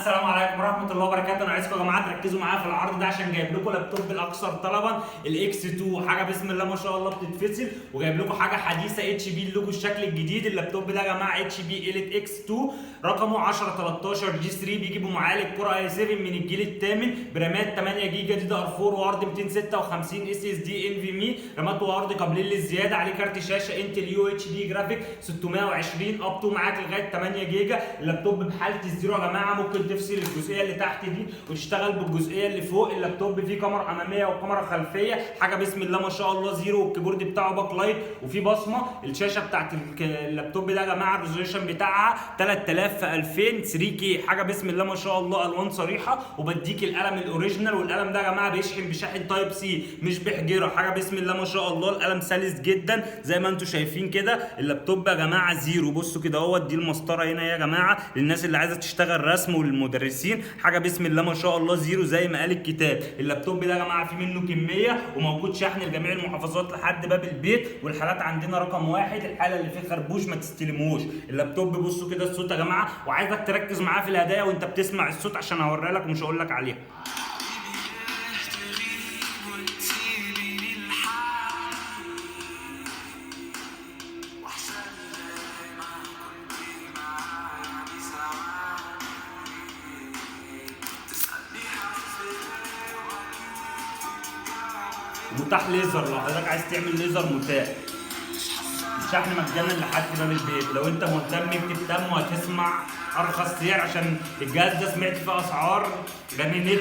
السلام عليكم ورحمه الله وبركاته. انا عايزكم يا جماعه تركزوا معايا في العرض ده عشان جايب لكم لابتوب الاكثر طلبا الاكس 2، حاجه بسم الله ما شاء الله بتتفصل، وجايب لكم حاجه حديثه اتش بي اللوجو الشكل الجديد. اللابتوب ده يا جماعه اتش بي ايليت اكس 2 رقمه 1013 جي 3، بيجي بمعالج كور اي 7 من الجيل الثامن برامات 8 جيجا دي دي ار 4 وارد 256 اس اس دي ان في مي، رامات وارد قابلين للزياده. عليه كارت شاشه انتل يو اتش دي جرافيك 620 اب تو معاك لغايه 8 جيجا. اللابتوب بحاله الزيرو يا جماعه، ممكن تفصل الجزئيه اللي تحت دي وتشتغل بالجزئيه اللي فوق. اللابتوب فيه كاميرا اماميه وكاميرا خلفيه، حاجه بسم الله ما شاء الله زيرو، والكيبورد بتاعه باك لايت وفي بصمه. الشاشه بتاعت اللابتوب ده يا جماعه الريزوليوشن بتاعها 3000 في 2000 3 كي، حاجه بسم الله ما شاء الله، الوان صريحه. وبديك القلم الاوريجينال، والقلم ده يا جماعه بيشحن بشاحن تايب سي مش بحجره، حاجه بسم الله ما شاء الله. القلم سلس جدا زي ما انتم شايفين كده. اللابتوب يا جماعه زيرو، بصوا كده اهوت، دي المسطره هنا يا جماعه للناس اللي عايزه تشتغل رسم وللمدرسين، حاجه بسم الله ما شاء الله زيرو زي ما قال الكتاب. اللابتوب ده يا جماعه في منه كميه، وموجود شحن لجميع المحافظات لحد باب البيت. والحالات عندنا رقم واحد، الحاله اللي فيه خربوش ما تستلموش. اللابتوب بصوا كده الصوت يا جماعه، وعايزك تركز معاه في الهدايا وانت بتسمع الصوت عشان هوريها لك ومش هقول لك عليها. متاح ليزر، لو حضرتك عايز تعمل ليزر متاح. الشحن مجانا لحد باب البيت. لو انت مهتم بتهتم وهتسمع ارخص سعر، عشان الجهاز ده سمعت فيه اسعار جننتني.